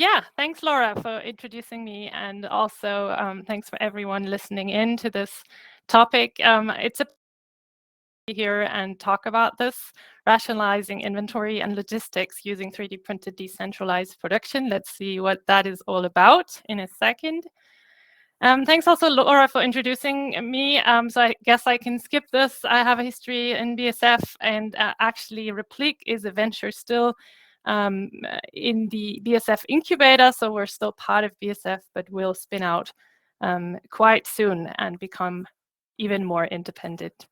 Yeah, thanks, Laura, for introducing me, and also thanks for everyone listening in to this topic. It's a be here and talk about this, rationalizing inventory and logistics using 3D printed decentralized production. Let's see what that is all about in a second. Thanks also, Laura, for introducing me. So I guess I can skip this. I have a history in BSF, and actually Replique is a venture still in the BSF incubator. So we're still part of BSF, but we'll spin out quite soon and become even more independent.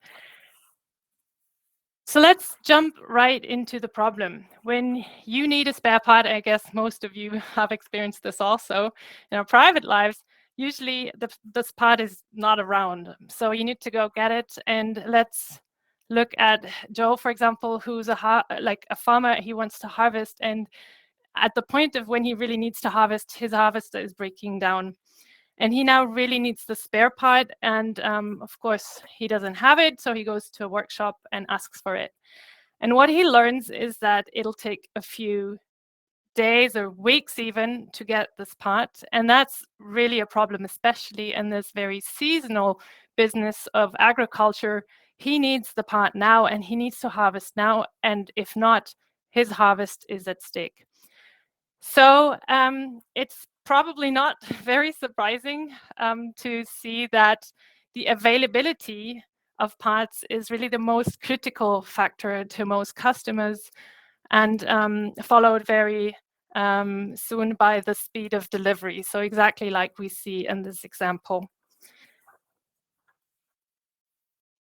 So let's jump right into the problem. When you need a spare part, I guess most of you have experienced this also in our private lives. Usually this part is not around. So you need to go get it. And let's look at Joe, for example, who's like a farmer. He wants to harvest. And at the point of when he really needs to harvest, his harvester is breaking down. And he now really needs the spare part. And of course, he doesn't have it. So he goes to a workshop and asks for it. And what he learns is that it'll take a few days or weeks even to get this part. And that's really a problem, especially in this very seasonal business of agriculture. He needs the part now and he needs to harvest now. And if not, his harvest is at stake. So it's probably not very surprising to see that the availability of parts is really the most critical factor to most customers, and followed very soon by the speed of delivery. So exactly like we see in this example.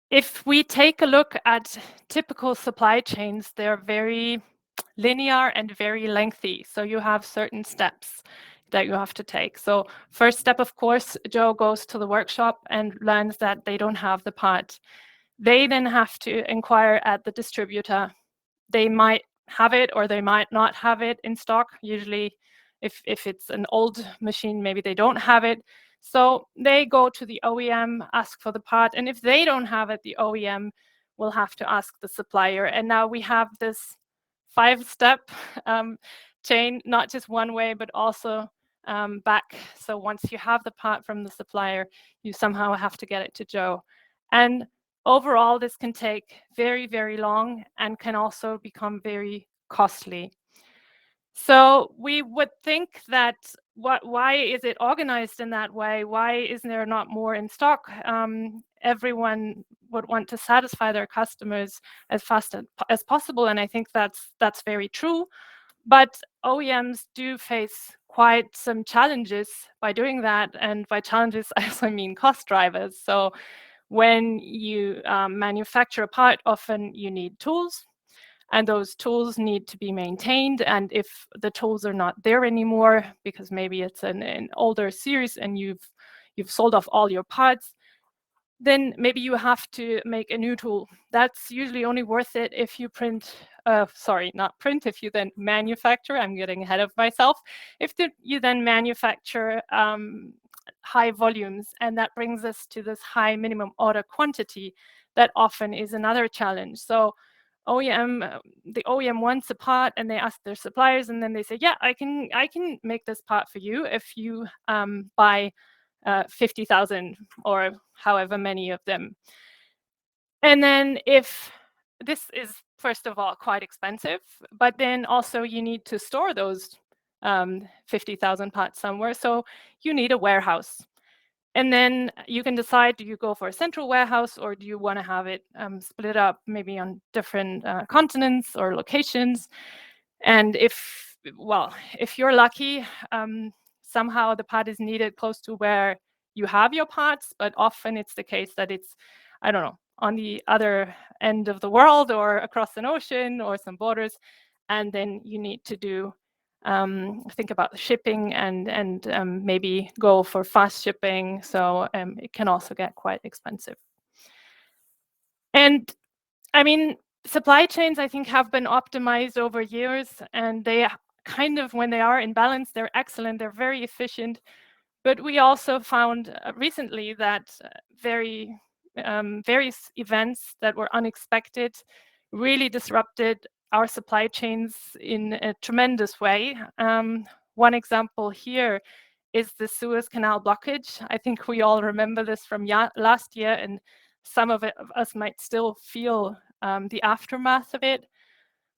If we take a look at typical supply chains, they're very linear and very lengthy. So you have certain steps that you have to take. So first step, of course, Joe goes to the workshop and learns that they don't have the part. They then have to inquire at the distributor. They might have it or they might not have it in stock. Usually, if it's an old machine, maybe they don't have it. So they go to the OEM, ask for the part. And if they don't have it, the OEM will have to ask the supplier. And now we have this 5-step chain, not just one way, but also back. So once you have the part from the supplier, you somehow have to get it to Joe. And overall, this can take very, very long and can also become very costly. So we would think that why is it organized in that way? Why isn't there not more in stock? Everyone would want to satisfy their customers as fast as possible, and I think that's very true. But OEMs do face quite some challenges by doing that, and by challenges I also mean cost drivers. So when you manufacture a part, often you need tools, and those tools need to be maintained. And if the tools are not there anymore, because maybe it's an older series and you've sold off all your parts, then maybe you have to make a new tool. That's usually only worth it if you if you then manufacture, I'm getting ahead of myself, you then manufacture high volumes. And that brings us to this high minimum order quantity that often is another challenge. So the OEM wants a part and they ask their suppliers, and then they say, yeah, I can make this part for you if you buy 50,000 or however many of them. And then if this is, first of all, quite expensive, but then also you need to store those 50,000 parts somewhere. So you need a warehouse. And then you can decide, do you go for a central warehouse or do you want to have it split up maybe on different continents or locations? And if you're lucky, somehow the part is needed close to where you have your parts, but often it's the case that it's, I don't know, on the other end of the world or across an ocean or some borders. And then you need to think about the shipping and maybe go for fast shipping. So it can also get quite expensive. And I mean, supply chains, I think, have been optimized over years, and they kind of, when they are in balance, they're excellent, they're very efficient. But we also found recently that various events that were unexpected really disrupted our supply chains in a tremendous way. one example here is the Suez Canal blockage. I think we all remember this from last year, and some of us might still feel the aftermath of it.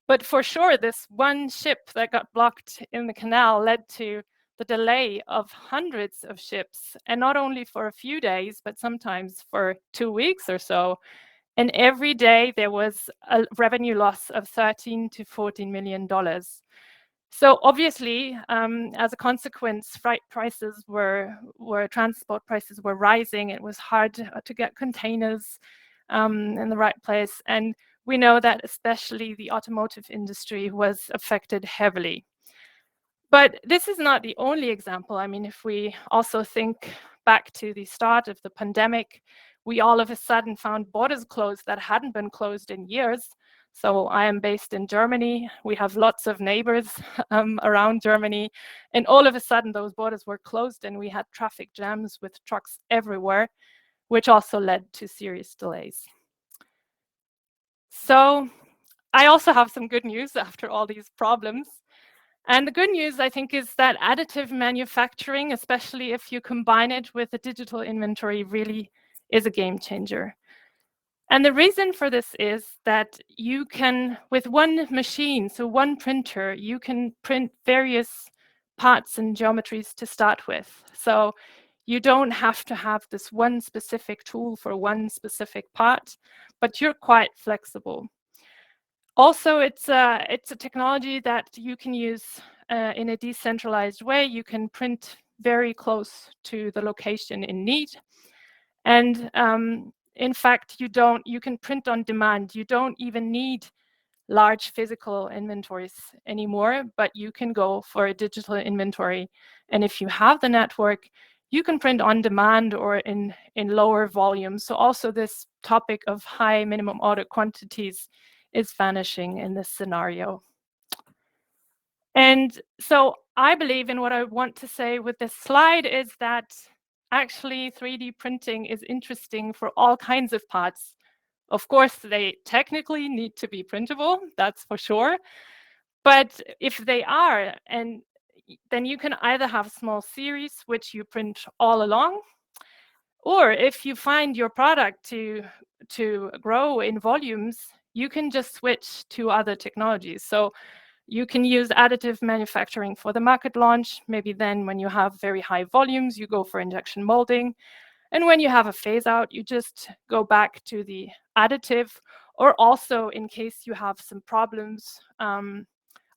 But for sure, this one ship that got blocked in the canal led to the delay of hundreds of ships, and not only for a few days, but sometimes for 2 weeks or so. And every day there was a revenue loss of $13 to $14 million. So obviously, as a consequence, freight prices transport prices were rising. It was hard to get containers in the right place. And we know that especially the automotive industry was affected heavily. But this is not the only example. I mean, if we also think back to the start of the pandemic, we all of a sudden found borders closed that hadn't been closed in years. So I am based in Germany. We have lots of neighbors around Germany. And all of a sudden, those borders were closed and we had traffic jams with trucks everywhere, which also led to serious delays. So I also have some good news after all these problems. And the good news, I think, is that additive manufacturing, especially if you combine it with a digital inventory, really is a game changer. And the reason for this is that you can, with one machine, so one printer, you can print various parts and geometries to start with. So you don't have to have this one specific tool for one specific part, but you're quite flexible. Also, it's a technology that you can use in a decentralized way. You can print very close to the location in need. And in fact, you can print on demand. You don't even need large physical inventories anymore, but you can go for a digital inventory. And if you have the network, you can print on demand or in lower volumes. So also this topic of high minimum order quantities is vanishing in this scenario. And so I believe in what I want to say with this slide is that actually 3D printing is interesting for all kinds of parts. Of course, they technically need to be printable, that's for sure. But if they are, and then you can either have small series, which you print all along, or if you find your product to grow in volumes, you can just switch to other technologies. So you can use additive manufacturing for the market launch. Maybe then when you have very high volumes, you go for injection molding. And when you have a phase out, you just go back to the additive, or also in case you have some problems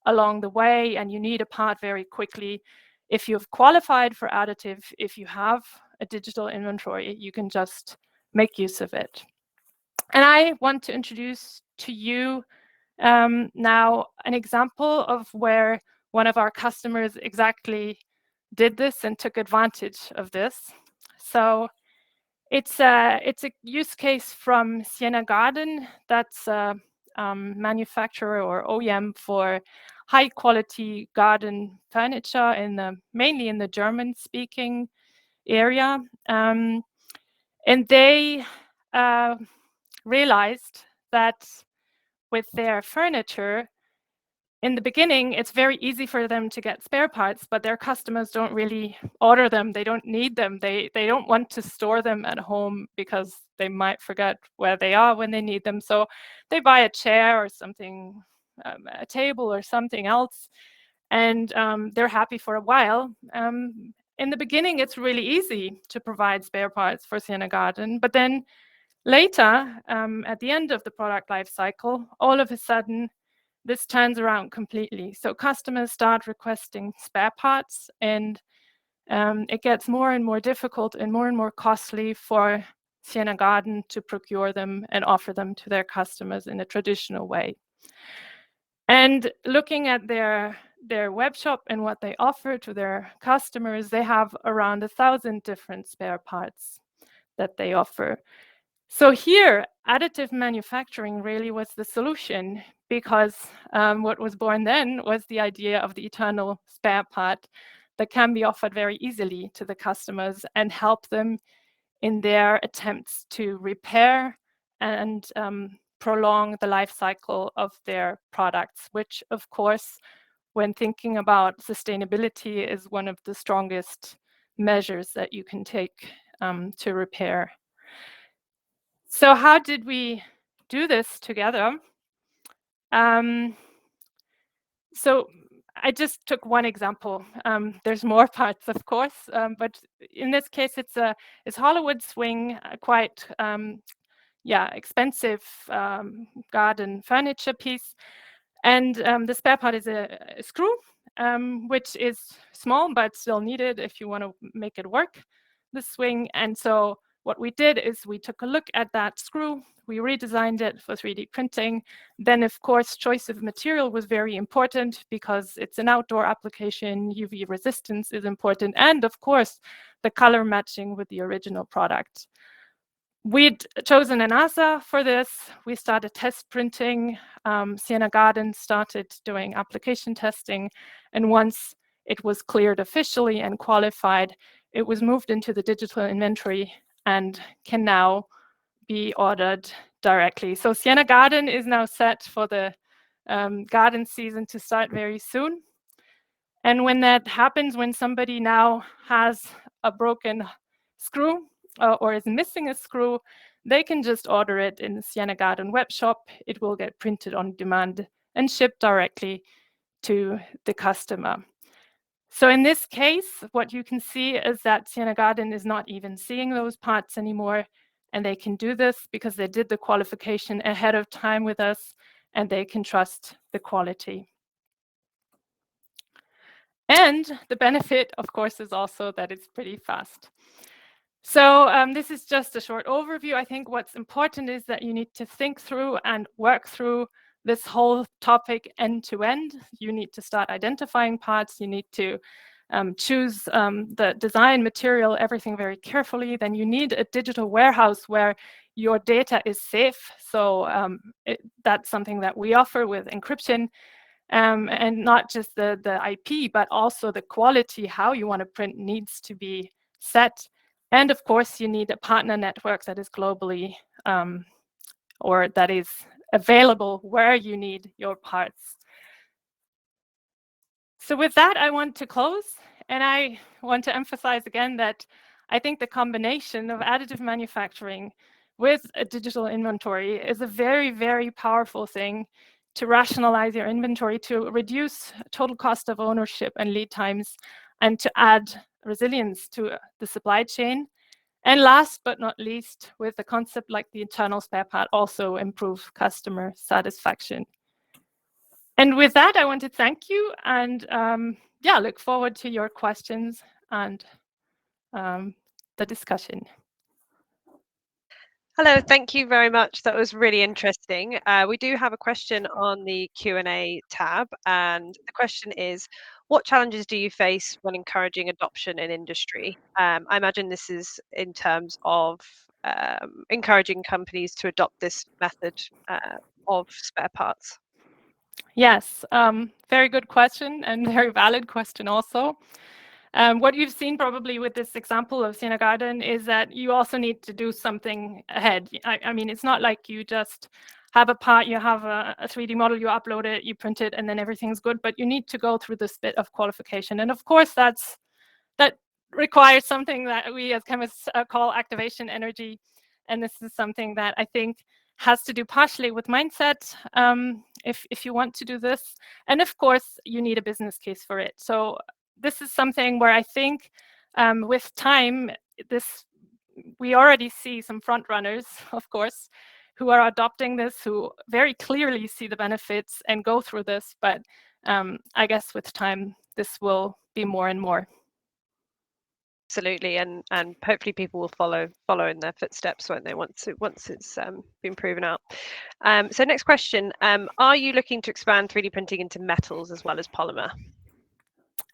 along the way and you need a part very quickly, if you've qualified for additive, if you have a digital inventory, you can just make use of it. And I want to introduce to you now an example of where one of our customers exactly did this and took advantage of this. So it's a use case from Siena Garden. That's a manufacturer or OEM for high quality garden furniture mainly in the German-speaking area. And they realized that with their furniture, in the beginning, it's very easy for them to get spare parts, but their customers don't really order them. They don't need them. They don't want to store them at home because they might forget where they are when they need them. So they buy a chair or something, a table or something else, and they're happy for a while. In the beginning, it's really easy to provide spare parts for Siena Garden, but then later, at the end of the product life cycle, all of a sudden, this turns around completely. So customers start requesting spare parts, and it gets more and more difficult and more costly for Siena Garden to procure them and offer them to their customers in a traditional way. And looking at their web shop and what they offer to their customers, they have around 1,000 different spare parts that they offer. So here, additive manufacturing really was the solution, because what was born then was the idea of the eternal spare part that can be offered very easily to the customers and help them in their attempts to repair and prolong the life cycle of their products, which of course when thinking about sustainability is one of the strongest measures that you can take to repair. So how did we do this together? So I just took one example. There's more parts, of course, but in this case, it's Hollywood swing, quite expensive garden furniture piece. And the spare part is a screw, which is small but still needed if you want to make it work, the swing. And so what we did is we took a look at that screw, we redesigned it for 3D printing. Then, of course, choice of material was very important because it's an outdoor application, UV resistance is important, and of course, the color matching with the original product. We'd chosen an ASA for this. We started test printing. Sienna Garden started doing application testing. And once it was cleared officially and qualified, it was moved into the digital inventory and can now be ordered directly. So Sienna Garden is now set for the garden season to start very soon. And when that happens, when somebody now has a broken screw or is missing a screw, they can just order it in the Sienna Garden web shop. It will get printed on demand and shipped directly to the customer. So in this case, what you can see is that Sienna Garden is not even seeing those parts anymore, and they can do this because they did the qualification ahead of time with us, and they can trust the quality. And the benefit, of course, is also that it's pretty fast. So this is just a short overview. I think what's important is that you need to think through and work through this whole topic end to end. You need to start identifying parts. You need to choose the design, material, everything very carefully. Then you need a digital warehouse where your data is safe. So that's something that we offer with encryption. And not just the IP, but also the quality, how you want to print needs to be set. And of course, you need a partner network that is globally or that is available where you need your parts. So with that, I want to close. And I want to emphasize again that I think the combination of additive manufacturing with a digital inventory is a very, very powerful thing to rationalize your inventory, to reduce total cost of ownership and lead times, and to add resilience to the supply chain. And last but not least, with a concept like the internal spare part, also improve customer satisfaction. And with that, I want to thank you and look forward to your questions and the discussion. Hello, thank you very much. That was really interesting. We do have a question on the Q&A tab, and the question is, what challenges do you face when encouraging adoption in industry? I imagine this is in terms of encouraging companies to adopt this method of spare parts. Yes, very good question and very valid question also. What you've seen probably with this example of Sienna Garden is that you also need to do something ahead. I mean, it's not like you just have a part, you have a 3D model, you upload it, you print it, and then everything's good, but you need to go through this bit of qualification. And of course, that requires something that we as chemists call activation energy. And this is something that I think has to do partially with mindset, if you want to do this. And of course, you need a business case for it. So this is something where I think with time, we already see some front runners, of course, who are adopting this, who very clearly see the benefits and go through this. But I guess with time, this will be more and more. Absolutely, and hopefully people will follow in their footsteps, won't they? Once it's been proven out. So next question: are you looking to expand 3D printing into metals as well as polymer?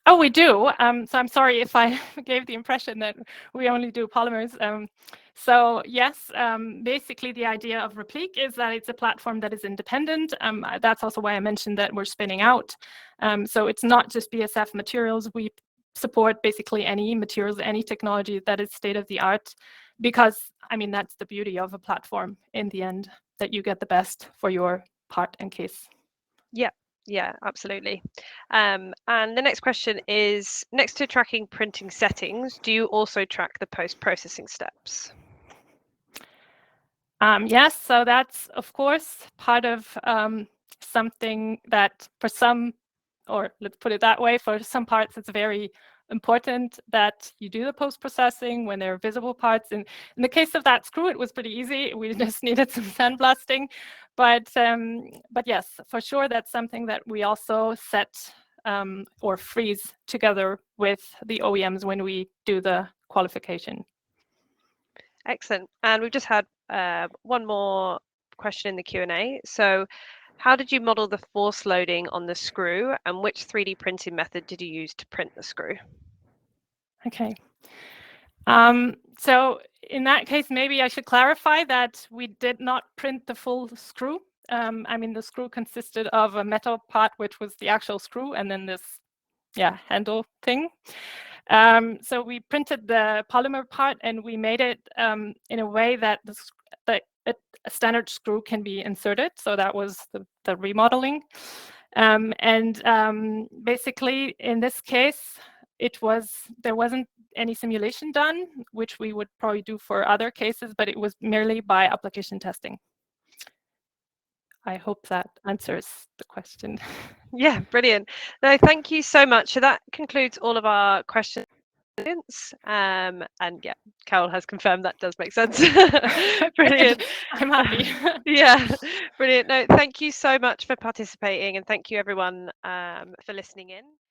Oh, we do. So I'm sorry if I gave the impression that we only do polymers. So yes, basically the idea of Replique is that it's a platform that is independent. That's also why I mentioned that we're spinning out. So it's not just BSF materials. We support basically any materials, any technology that is state of the art, because I mean, that's the beauty of a platform in the end, that you get the best for your part and case. Yeah. Yeah, absolutely. And the next question is, next to tracking printing settings, do you also track the post-processing steps? Yes, so that's of course part of something that for some, or let's put it that way, for some parts it's very important that you do the post-processing when there are visible parts. In the case of that screw, it was pretty easy. We just needed some sandblasting. But yes, for sure, that's something that we also set or freeze together with the OEMs when we do the qualification. Excellent. And we've just had one more question in the Q&A. So how did you model the force loading on the screw, and which 3D printing method did you use to print the screw? Okay. So in that case, maybe I should clarify that we did not print the full screw. I mean, the screw consisted of a metal part, which was the actual screw, and then this, handle thing. So we printed the polymer part, and we made it in a way that a standard screw can be inserted. So that was the remodeling. Basically, in this case, there wasn't any simulation done, which we would probably do for other cases, but it was merely by application testing. I hope that answers the question. Yeah, brilliant. No, thank you so much. So that concludes all of our questions. And yeah, Carol has confirmed that does make sense. Brilliant. I'm happy. Yeah, brilliant. No, thank you so much for participating, and thank you everyone for listening in.